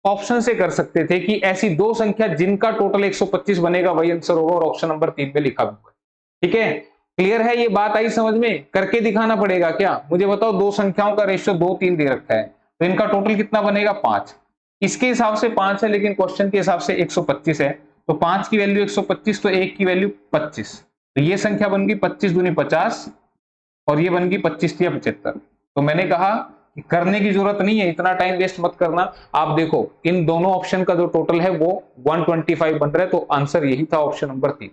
ऑप्शन से कर सकते थे कि ऐसी दो संख्या जिनका टोटल 125 बनेगा वही आंसर होगा, और ऑप्शन नंबर 3 में लिखा हुआ है। ठीक है, क्लियर है, ये बात आई समझ में। करके दिखाना पड़ेगा क्या, मुझे बताओ, दो संख्याओं का रेशियो 2, 3 दे रखा है, तो इनका टोटल कितना बनेगा, 5। इसके हिसाब से 5 है, लेकिन क्वेश्चन के हिसाब से 125 है, तो 5 की वैल्यू 125, तो 1 की वैल्यू 25, तो ये संख्या बन गई 25 दूनी 50, और ये बन गई 25 या 75। तो मैंने कहा कि करने की जरूरत नहीं है, इतना टाइम वेस्ट मत करना। आप देखो इन दोनों ऑप्शन का जो टोटल है वो 125 बन रहा है, तो आंसर यही था, ऑप्शन नंबर 3।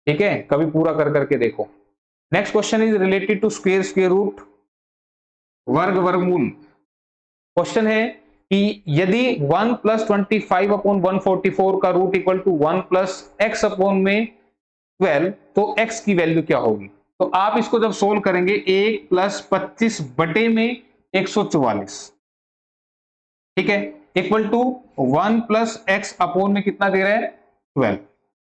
ठीक है, कभी पूरा कर करके देखो। Next question is related to square, square root, वर्ग वर्गमूल। क्वेश्चन है कि यदि 1 + 25 अपॉन 144 का root equal to 1 + x upon में 12, तो x की वैल्यू क्या होगी। तो आप इसको जब सोल्व करेंगे, 1 + 25 बटे में 144। ठीक है, equal to 1 plus X upon में कितना दे रहा है 12।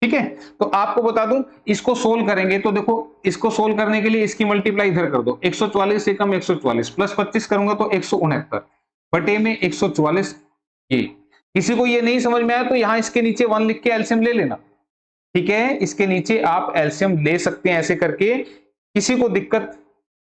ठीक है, तो आपको बता दूं इसको सोल्व करेंगे तो देखो, इसको सोल्व करने के लिए इसकी मल्टीप्लाई इधर कर दो, 144 से कम 144 प्लस 25 करूंगा तो 169 बटे में 144। ये किसी को ये नहीं समझ में आया तो यहां इसके नीचे 1 लिख के एलसीएम ले लेना। ठीक है, इसके नीचे आप एलसीएम ले सकते हैं ऐसे करके, किसी को दिक्कत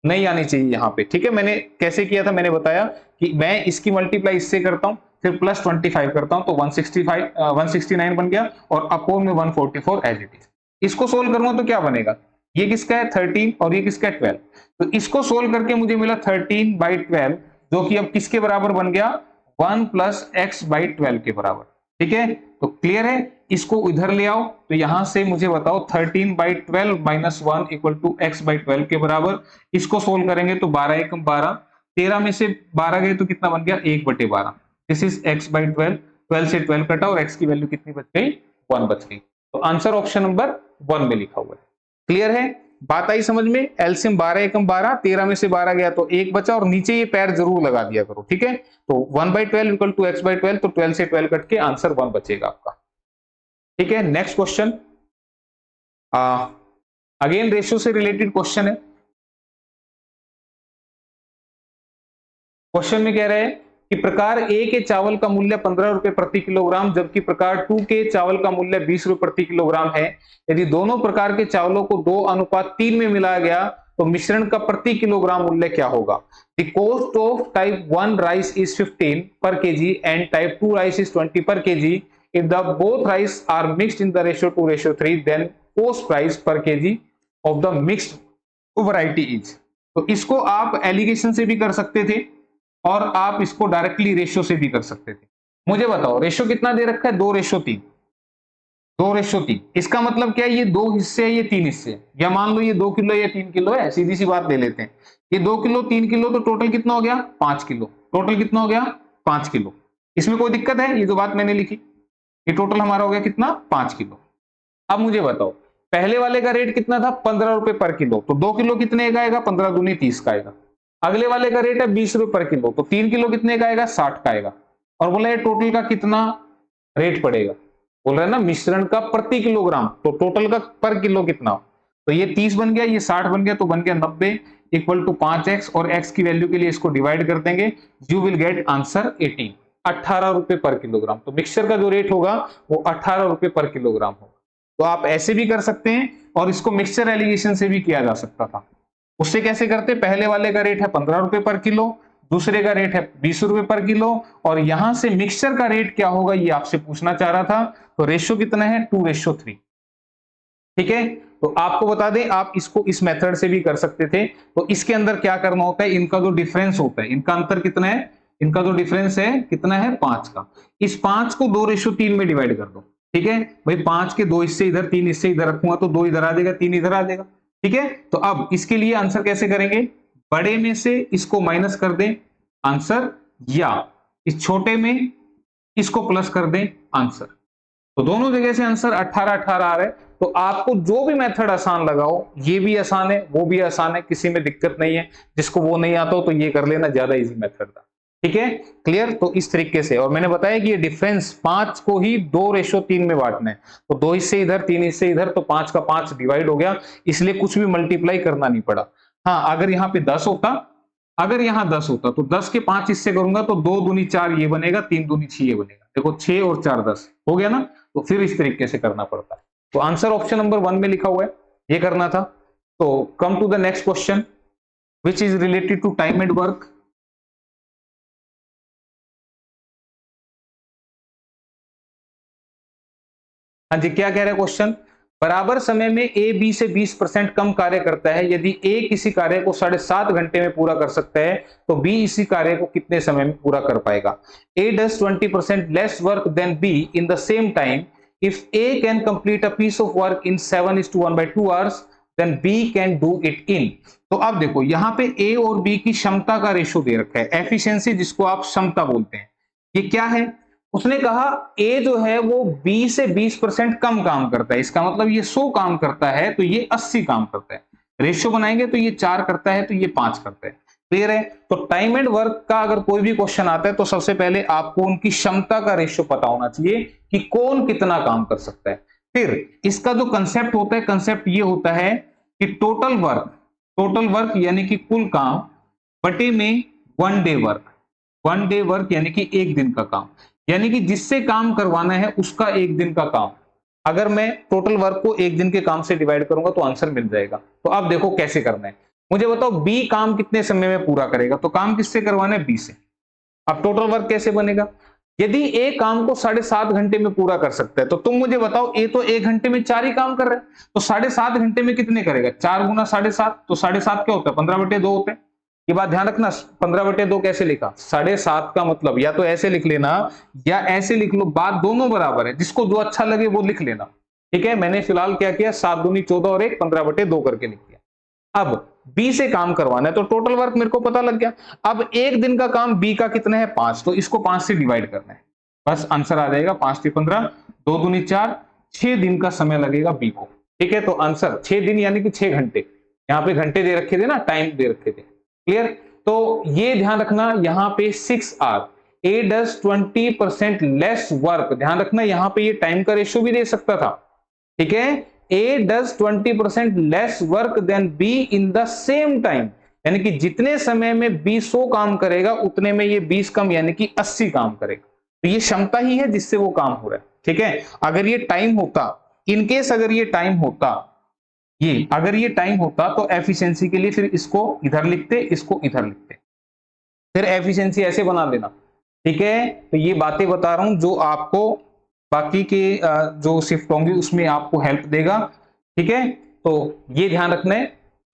नहीं आनी चाहिए यहाँ पे। ठीक है, मैंने कैसे किया था मैंने बताया कि मैं इसकी मल्टीप्लाई इससे करता हूं, फिर प्लस 25 करता हूं तो 169 बन गया और अपोन में 144 एज इट इज। इसको सोल्व करूंगा तो क्या बनेगा, ये किसका है 13 और ये किसका है 12, तो इसको सोल्व करके मुझे मिला 13/12 जो कि अब किसके बराबर बन गया 1 प्लस x/12 के बराबर। ठीक है, तो क्लियर है, इसको इधर ले आओ तो यहां से मुझे बताओ 13/12 माइनस 1 इक्वल टू x/12 के बराबर। इसको सोल्व करेंगे तो 12 एकम 12, 13 में से 12 गए तो कितना बन गया 1/12। दिस इज x/12, 12 से 12 कटा और x की वैल्यू कितनी बच गई 1 बच गई। तो आंसर ऑप्शन नंबर 1 में लिखा हुआ है। क्लियर है, बात आई समझ में। एलसीएम 12 एकम 12, 13 में से 12 गया तो 1 बचा और नीचे ये पैर जरूर लगा दिया करो। ठीक है, तो 1/12 इक्वल टू x/12, तो 12 से 12 कट के आंसर 1 बचेगा आपका। ठीक है, नेक्स्ट क्वेश्चन, अगेन रेशियो से रिलेटेड क्वेश्चन है। क्वेश्चन में कह रहे हैं कि प्रकार ए के चावल का मूल्य 15 रुपए प्रति किलोग्राम जबकि प्रकार 2 के चावल का मूल्य 20 रुपए प्रति किलोग्राम है। यदि दोनों प्रकार के चावलों को 2:3 में मिलाया गया तो मिश्रण का प्रति किलोग्राम मूल्य क्या होगा। The cost of type 1 rice is 15 per kg and type 2 rice is 20 per kg. If the both rice are mixed in the ratio 2:3 then cost price per kg of the mixed variety is. तो इसको आप allegation से भी कर सकते थे और आप इसको डायरेक्टली रेशियो से भी कर सकते थे। मुझे बताओ रेशियो कितना दे रखा है 2:3, 2:3। इसका मतलब क्या है, ये 2 हिस्से है ये 3 हिस्से है, या मान लो ये 2 किलो या 3 किलो है, सीधी सी बात ले लेते हैं। ये 2 किलो 3 किलो तो टोटल कितना हो गया 5 किलो, टोटल कितना हो गया 5 किलो। इसमें कोई दिक्कत है, ये जो बात मैंने लिखी ये टोटल हमारा हो गया कितना 5 किलो। अब मुझे बताओ पहले वाले का रेट कितना था 15 रुपए पर किलो, तो 2 किलो कितने का आएगा 15 दूनी 30 का आएगा। अगले वाले का रेट है 20 रुपए पर किलो, तो 3 किलो कितने का आएगा 60 का आएगा। और बोला ये टोटल का कितना रेट पड़ेगा, बोल रहे हैं ना मिश्रण का प्रति किलोग्राम, तो टोटल का पर किलो कितना, तो ये 30 बन गया ये 60 बन गया, तो बन गया 90 इक्वल टू 5x और x की वैल्यू के लिए इसको डिवाइड कर देंगे, यू विल गेट आंसर 18 रुपए पर किलोग्राम। तो मिक्सचर का जो रेट होगा वो 18 रुपए पर किलोग्राम होगा। तो आप ऐसे भी कर सकते हैं और इसको मिक्सचर एलिगेशन से भी किया जा सकता था। उससे कैसे करते, पहले वाले का रेट है 15 रुपए पर किलो, दूसरे का रेट है 20 रुपए पर किलो, और यहां से मिक्सचर का रेट क्या होगा ये आपसे पूछना चाह रहा था। तो रेशियो कितना है 2:3। ठीक है, तो आपको बता दें आप इसको इस मेथड से भी कर सकते थे। तो इसके अंदर क्या करना होता है, इनका जो डिफरेंस होता है, इनका अंतर कितना है, इनका जो डिफरेंस है कितना है 5 का, इस 5 को 2:3 में डिवाइड कर दो। ठीक है भाई, 5 के 2 हिस्से इधर 3 हिस्से इधर रखूंगा तो 2 इधर आ जाएगा 3 इधर आ जाएगा। ठीक है, तो अब इसके लिए आंसर कैसे करेंगे, बड़े में से इसको माइनस कर दें आंसर, या इस छोटे में इसको प्लस कर दें आंसर। तो दोनों जगह से आंसर 18 आ रहा है। तो आपको जो भी मेथड आसान लगाओ, ये भी आसान है वो भी आसान है, किसी में दिक्कत नहीं है। जिसको वो नहीं आता हो तो ये कर लेना, ज्यादा इजी मेथड था। ठीक है, क्लियर। तो इस तरीके से, और मैंने बताया कि ये डिफरेंस 5 को ही 2:3 में बांटना है, तो 2 हिस्से इधर 3 हिस्से इधर, तो 5 का 5 डिवाइड हो गया, इसलिए कुछ भी मल्टीप्लाई करना नहीं पड़ा। हाँ, अगर यहाँ पे 10 होता, अगर यहाँ 10 होता तो 10 के 5 हिस्से करूंगा तो 2 दूनी 4 ये बनेगा, 3 दूनी 6 ये बनेगा। देखो 6 और 4 10 हो गया ना, तो फिर इस तरीके से करना पड़ता है। तो आंसर ऑप्शन नंबर 1 में लिखा हुआ है, ये करना था। तो come to the next question which is related to time and work. हाँ जी, क्या कह रहे हैं क्वेश्चन, बराबर समय में ए बी से 20% कम कार्य करता है। यदि ए किसी कार्य को 7.5 घंटे में पूरा कर सकता है तो बी इसी कार्य को कितने समय में पूरा कर पाएगा। A does 20% less work than B in the same time. If A can complete a piece of work in 7:1/2 hours then B can do it in. तो अब देखो यहाँ पे ए और बी की क्षमता का रेशो दे रखा है, एफिशिएंसी जिसको आप क्षमता बोलते हैं। ये क्या है, उसने कहा ए जो है वो बी से 20% कम काम करता है, इसका मतलब ये 100 काम करता है तो ये 80 काम करता है। रेशियो बनाएंगे तो ये 4 करता है तो ये 5 करता है। क्लियर है? तो टाइम एंड वर्क का अगर कोई भी क्वेश्चन आता है तो सबसे पहले आपको उनकी क्षमता का रेशियो पता होना चाहिए कि कौन कितना काम कर सकता है। फिर इसका जो कंसेप्ट होता है, कंसेप्ट ये होता है कि टोटल वर्क यानी कि कुल काम बटे में वन डे वर्क यानी कि एक दिन का काम, यानी कि जिससे काम करवाना है उसका एक दिन का काम। अगर मैं टोटल वर्क को एक दिन के काम से डिवाइड करूंगा तो आंसर मिल जाएगा। तो अब देखो कैसे करना है। मुझे बताओ बी काम कितने समय में पूरा करेगा, तो काम किससे करवाना है? बी से। अब टोटल वर्क कैसे बनेगा? यदि ए काम को 7.5 घंटे में पूरा कर सकता है तो तुम मुझे बताओ ए तो 1 घंटे में 4 ही काम कर रहा है, तो 7.5 घंटे में कितने करेगा? 4 गुना 7.5, तो 7.5 क्या होता है? 15/2 होते हैं। ये बात ध्यान रखना। 15/2 कैसे लिखा? 7.5 का मतलब या तो ऐसे लिख लेना या ऐसे लिख लो, बात दोनों बराबर है, जिसको जो अच्छा लगे वो लिख लेना। ठीक है, मैंने फिलहाल क्या किया, 7 दूनी 14 और 1 15/2 करके लिख दिया। अब बी से काम करवाना है तो टोटल वर्क मेरे को पता लग गया। अब एक दिन का काम बी का कितना है? 5, तो इसको 5 से डिवाइड करना है, बस आंसर आ जाएगा 5 × 15, 2 दूनी 4, 6 दिन का समय लगेगा बी को। ठीक है, तो आंसर 6 दिन यानी कि 6 घंटे। यहाँ पे घंटे दे रखे थे ना, टाइम दे रखे थे। क्लियर? तो ये ध्यान रखना, यहाँ पे 6 hour, A does 20% less work. ध्यान रखना यहाँ पे ये टाइम का रेशियो भी दे सकता था। ठीक है, A does 20% less work than B in the same time, यानी कि जितने समय में बी 100 काम करेगा उतने में ये 20 कम यानी कि 80 काम करेगा। तो ये क्षमता ही है जिससे वो काम हो रहा है। ठीक है, अगर ये टाइम होता, इनकेस अगर ये टाइम होता, अगर ये टाइम होता तो एफिशिएंसी के लिए फिर इसको इधर लिखते, इसको इधर लिखते, फिर एफिशिएंसी ऐसे बना देना। ठीक है, तो ये बातें बता रहा हूं जो आपको बाकी के जो शिफ्ट होंगे उसमें आपको हेल्प देगा। ठीक है, तो ये ध्यान रखना है।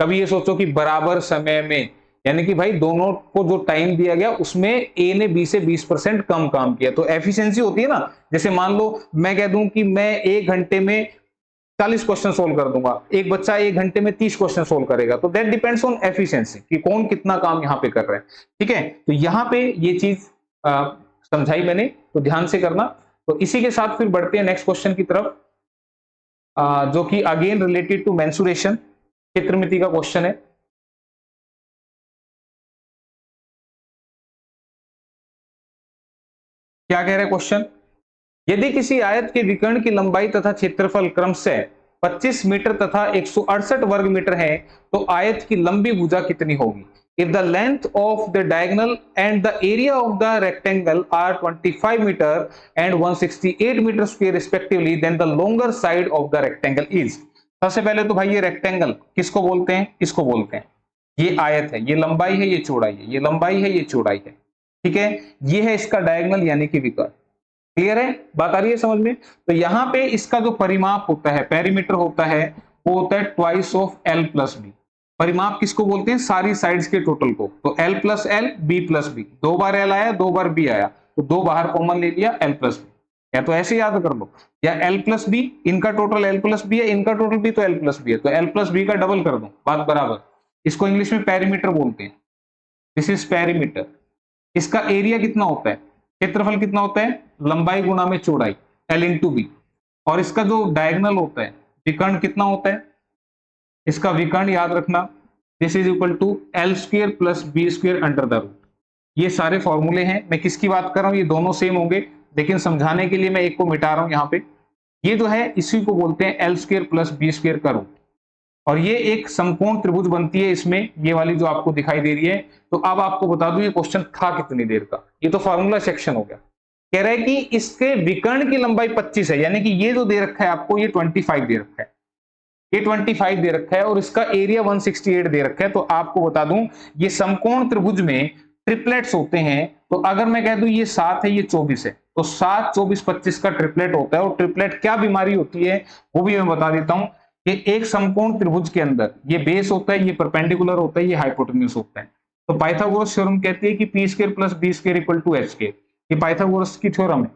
कभी ये सोचो कि बराबर समय में, यानी कि भाई दोनों को जो टाइम दिया गया उसमें ए ने बी से 20% कम काम किया, तो एफिशिएंसी होती है ना। जैसे मान लो मैं कह दूं कि मैं 1 घंटे में 40 क्वेश्चन सोल्व कर दूंगा, एक बच्चा 1 घंटे में 30 क्वेश्चन सोल्व करेगा, तो दैट डिपेंड्स ऑन एफिशिएंसी कि कौन कितना काम यहाँ पे कर रहा है। ठीक है, तो यहाँ पे ये चीज समझाई मैंने, तो ध्यान से करना। तो इसी के साथ फिर बढ़ते हैं नेक्स्ट क्वेश्चन की तरफ, जो कि अगेन रिलेटेड टू मेंसुरेशन, चित्रमिति का क्वेश्चन है। क्या कह रहा है क्वेश्चन? यदि किसी आयत के विकर्ण की लंबाई तथा क्षेत्रफल क्रमशः 25 मीटर तथा 168 वर्ग मीटर है तो आयत की लंबी भुजा कितनी होगी? If the length of the diagonal and the area of the rectangle are 25 meter and 168 meter square respectively, then the longer side of the rectangle is। सबसे पहले तो भाई ये रेक्टेंगल किसको बोलते हैं? इसको बोलते हैं, ये आयत है, ये लंबाई है, ये चौड़ाई है, ये लंबाई है, ये चौड़ाई है। ठीक है, ये है इसका डायगोनल यानी कि विकर्ण। क्लियर है, बात आ रही है समझ में? तो यहाँ पे इसका जो परिमाप होता है, पेरीमीटर होता है, वो होता है twice of L plus B. परिमाप किसको बोलते हैं? सारी साइड्स के टोटल को। तो L plus L, B plus B, 2 बार एल आया, 2 बार बी आया, तो 2 बाहर कॉमन ले लिया, एल प्लस बी। या तो ऐसे याद कर लो, या एल प्लस बी, इनका टोटल एल प्लस बी है, इनका टोटल भी तो एल प्लस बी है, तो एल प्लस बी का डबल कर दो, बात बराबर। इसको इंग्लिश में पेरीमीटर बोलते हैं, दिस इज पेरीमीटर। इसका एरिया कितना होता है? क्षेत्रफल कितना होता है? लंबाई गुना में चौड़ाई, एल इंटू बी। और इसका जो डायगोनल होता है, विकर्ण कितना होता है? इसका विकर्ण याद रखना, this is equal to L square plus B square under the root. ये सारे फॉर्मूले हैं, मैं किसकी बात कर रहा हूं, ये दोनों सेम होंगे, लेकिन समझाने के लिए मैं एक को मिटा रहा हूं यहाँ पे। ये जो है इसी को बोलते हैं L square plus B square का रूट, और ये एक समकोण त्रिभुज बनती है इसमें, ये वाली जो आपको दिखाई दे रही है। तो अब आपको बता दूं ये क्वेश्चन था कितनी देर का, ये तो फॉर्मूला सेक्शन हो गया। कह रहा है कि इसके विकर्ण की लंबाई 25 है, यानी कि ये जो दे रखा है आपको, ये 25 दे रखा है, ये 25 दे रखा है, और इसका एरिया 168 दे रखा है। तो आपको बता दूं ये समकोण त्रिभुज में ट्रिपलेट्स होते हैं। तो अगर मैं कह दूं ये 7 है, ये 24 है, तो 7, 24, 25 का ट्रिपलेट होता है। और ट्रिपलेट क्या बीमारी होती है वो भी मैं बता देता हूं कि एक समकोण त्रिभुज के अंदर ये बेस होता है, ये परपेंडिकुलर होता है, ये हाइपोटेन्यूज होता है। तो पाइथागोरस थ्योरम कहती है कि P square plus B square equal to H square, ये पाइथागोरस की थ्योरम है।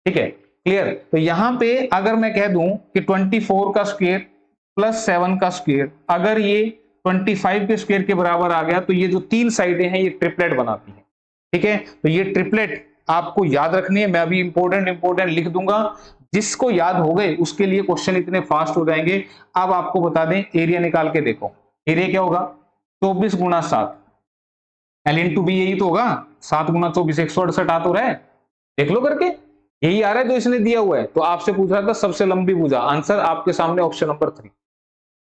ठीक है, क्लियर? तो यहां पे अगर मैं कह दूं कि 24 का स्क्वायर प्लस 7 का स्क्वायर, अगर ये 25 के स्क्वायर के बराबर आ गया, तो ये जो 3 साइडें हैं ये ट्रिपलेट बनाती है। ठीक है, तो ये ट्रिपलेट आपको याद रखनी है, मैं अभी इंपोर्टेंट लिख दूंगा, जिसको याद हो गए उसके लिए क्वेश्चन इतने फास्ट हो जाएंगे। अब आपको बता दें, एरिया निकाल के देखो, एरिया क्या होगा? 24 गुना 7, L इंटू बी यही तो होगा, 7 गुना 24 168 आ तो रहा है, देख लो करके, यही आ रहा है जो इसने दिया हुआ है। तो आपसे पूछ रहा था सबसे लंबी भुजा, आंसर आपके सामने ऑप्शन नंबर 3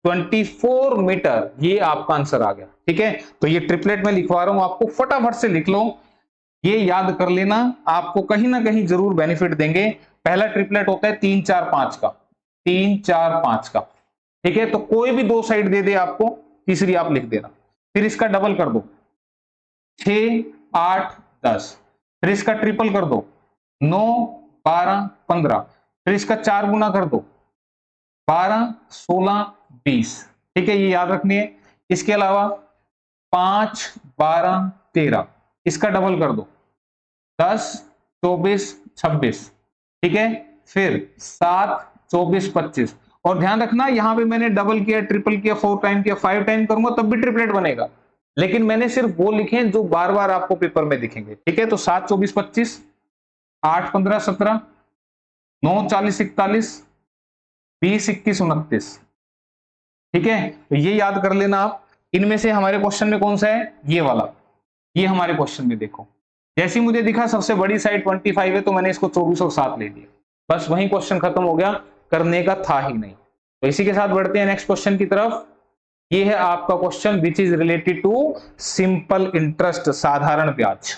24 मीटर, ये आपका आंसर आ गया। ठीक है, तो ये ट्रिपलेट में लिखवा रहा हूं आपको, फटाफट से लिख लो, ये याद कर लेना, आपको कहीं ना कहीं जरूर बेनिफिट देंगे। पहला ट्रिपलेट होता है 3 4 5 का, 3 4 5 का। ठीक है, तो कोई भी दो साइड दे दे आपको, तीसरी आप लिख देना, फिर इसका डबल कर दो 6 8 10, फिर इसका ट्रिपल कर दो 9 12 15, फिर इसका 4 गुना कर दो 12 16 20। ठीक है, ये याद रखनी है। इसके अलावा 5 12 13, इसका डबल कर दो 10 24 26। ठीक है, फिर 7 24 25। और ध्यान रखना यहां पे मैंने डबल किया, ट्रिपल किया, 4 टाइम किया, 5 टाइम करूंगा तब भी ट्रिपलेट बनेगा, लेकिन मैंने सिर्फ वो लिखे हैं जो बार बार आपको पेपर में दिखेंगे। ठीक है, तो 7 24 25, 8 15 17, 9 40 41, 20 21 29। ठीक है, तो ये याद कर लेना आप। इनमें से हमारे क्वेश्चन में कौन सा है, ये वाला, ये हमारे क्वेश्चन में देखो, जैसे मुझे दिखा सबसे बड़ी साइड 25 है तो मैंने इसको 24 और 7 ले लिया, बस वही क्वेश्चन खत्म हो गया, करने का था ही नहीं। तो इसी के साथ बढ़ते हैं नेक्स्ट क्वेश्चन की तरफ। ये है आपका question which is related to simple interest, साधारण ब्याज।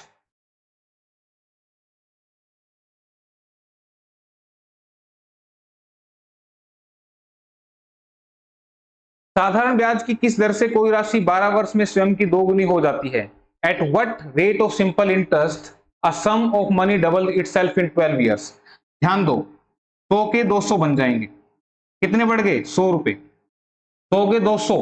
साधारण ब्याज की किस दर से कोई राशि 12 वर्ष में स्वयं की दोगुनी हो जाती है? At what rate of simple interest a sum of money double itself in 12 years. ध्यान दो, 100 के 200 बन जाएंगे, कितने बढ़ गए, 100 रुपए, 100 के 200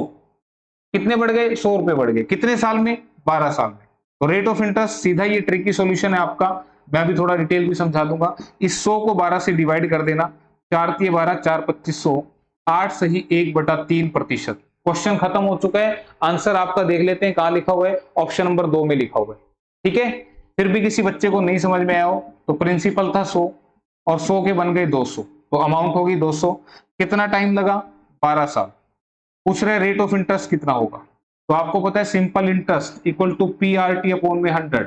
कितने बढ़ गए, 100 रुपए बढ़ गए, कितने साल में, 12 साल में। तो रेट ऑफ इंटरेस्ट सीधा ये ट्रिकी सॉल्यूशन है आपका, मैं अभी थोड़ा डिटेल भी समझा दूंगा। इस 100 को 12 से डिवाइड कर देना, 4 तिये 12, 4 2500, 8 सही 1/3%। क्वेश्चन खत्म हो चुका है। आंसर आपका देख लेते हैं कहां लिखा हुआ है, ऑप्शन नंबर 2 में लिखा हुआ है। ठीक है, फिर भी किसी बच्चे को नहीं समझ में आया हो तो प्रिंसिपल था 100 और 100 के बन गए 200, तो अमाउंट होगी 200। कितना टाइम लगा, 12 साल। पूछ रहे रेट ऑफ इंटरेस्ट कितना होगा, तो आपको पता है simple interest equal to PRT upon में 100।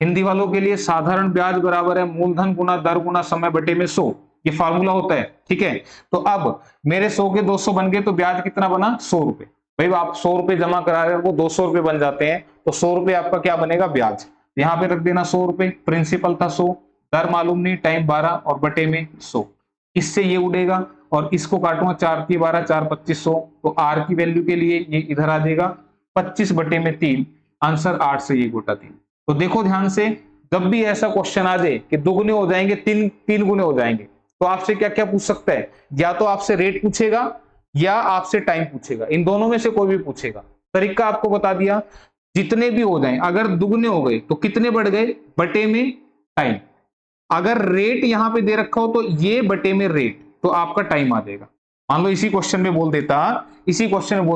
हिंदी वालों के लिए साधारण ब्याज बराबर है मूलधन गुना दर गुना समय बटे में 100, ये फार्मूला होता है। ठीक है, तो अब मेरे 100 के 200 बन गए तो ब्याज कितना बना, 100 रुपए। भाई आप 100 रुपए जमा करा रहे हो, वो 200 रुपए बन जाते हैं, तो 100 रुपए आपका क्या बनेगा, ब्याज। यहाँ पे रख देना 100 रुपए, प्रिंसिपल था 100, दर मालूम नहीं, टाइम 12 और बटे में 100। इससे ये उड़ेगा और इसको काटूंगा, 4 तिये 12, 4 2500, तो आर की वैल्यू के लिए ये इधर आ जाएगा 25 बटे में 3, आंसर 8 से 1/3। तो देखो ध्यान से, जब भी ऐसा क्वेश्चन आ जाए कि दुगने हो जाएंगे, तीन गुने हो जाएंगे, तो आपसे क्या क्या पूछ सकता है, या तो आपसे रेट पूछेगा या आपसे टाइम पूछेगा, इन दोनों में से कोई भी पूछेगा। तरीका आपको बता दिया, जितने भी हो जाएं, अगर दुगने हो गए तो कितने बढ़ गए, बटे में टाइम। अगर रेट यहां पे दे रखा हो तो ये बटे में रेट, तो आपका टाइम आ जाएगा। मान लो इसी क्वेश्चन में बोल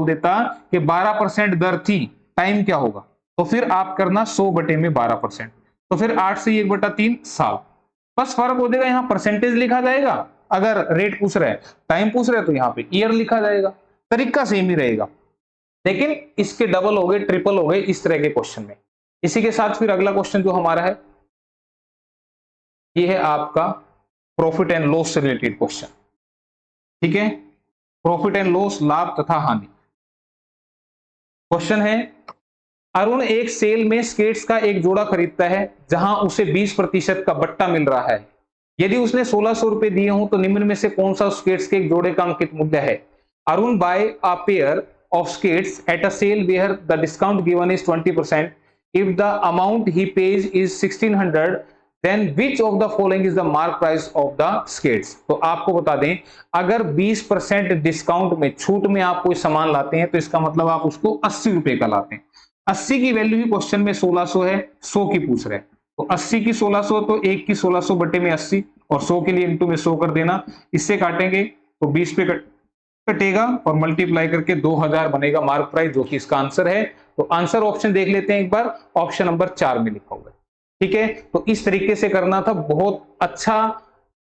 देता कि 12% दर थी, टाइम क्या होगा, तो फिर आप करना 100 बटे में 12%, तो फिर 8 से 1/3 साल। बस फर्क हो जाएगा, यहां परसेंटेज लिखा जाएगा, अगर रेट पूछ रहा है, टाइम पूछ रहा है तो यहाँ पे ईयर लिखा जाएगा, तरीका सेम ही रहेगा, लेकिन इसके डबल हो गए, ट्रिपल हो गए इस तरह के क्वेश्चन में। इसी के साथ फिर अगला क्वेश्चन जो हमारा है, ये है आपका प्रॉफिट एंड लॉस से रिलेटेड क्वेश्चन। ठीक है, प्रॉफिट एंड लॉस, लाभ तथा हानि। क्वेश्चन है, अरुण एक सेल में स्केट्स का एक जोड़ा खरीदता है जहां उसे 20% का बट्टा मिल रहा है। यदि उसने 1600 रुपए दिए हों तो निम्न में से कौन सा स्केट्स के एक जोड़े का अंकित मूल्य है? Arun buy a pair of skates at a sale where the discount given is 20%. If the amount he pays is 1600, then which of the following is the mark price of the skates? तो आपको बता दें, अगर 20% discount में, छूट में आप कोई सामान लाते हैं तो इसका मतलब आप उसको 80 रुपए का लाते हैं। 80 की वैल्यू ही क्वेश्चन में 1600 है, 100 की पूछ रहे हैं, तो 80 की 1600 तो 1 की 1600 बटे में 80 और 100 के लिए इंटू में 100 कर देना। इससे काटेंगे तो 20 पे कटेगा और मल्टीप्लाई करके 2000 बनेगा मार्क प्राइस, जो कि इसका आंसर है। तो आंसर ऑप्शन देख लेते हैं एक बार, ऑप्शन नंबर 4 में लिखा हुआ है। ठीक है, तो इस तरीके से करना था, बहुत अच्छा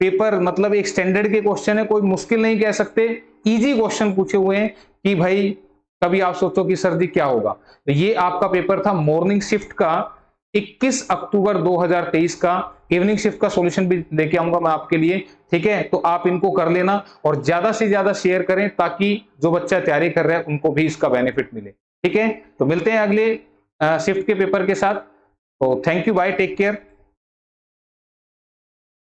पेपर, मतलब एक स्टैंडर्ड के क्वेश्चन है, कोई मुश्किल नहीं कह सकते, इजी क्वेश्चन पूछे हुए हैं कि भाई कभी आप सोचो कि सर जी क्या होगा, तो ये आपका पेपर था मॉर्निंग शिफ्ट का 21 अक्टूबर 2023 का। इवनिंग शिफ्ट का सॉल्यूशन भी लेके आऊंगा मैं आपके लिए, ठीक है। तो आप इनको कर लेना और ज्यादा से ज्यादा शेयर करें ताकि जो बच्चा तैयारी कर रहा है उनको भी इसका बेनिफिट मिले, ठीक है। तो मिलते हैं अगले शिफ्ट के पेपर के साथ। तो thank you, bye, take care.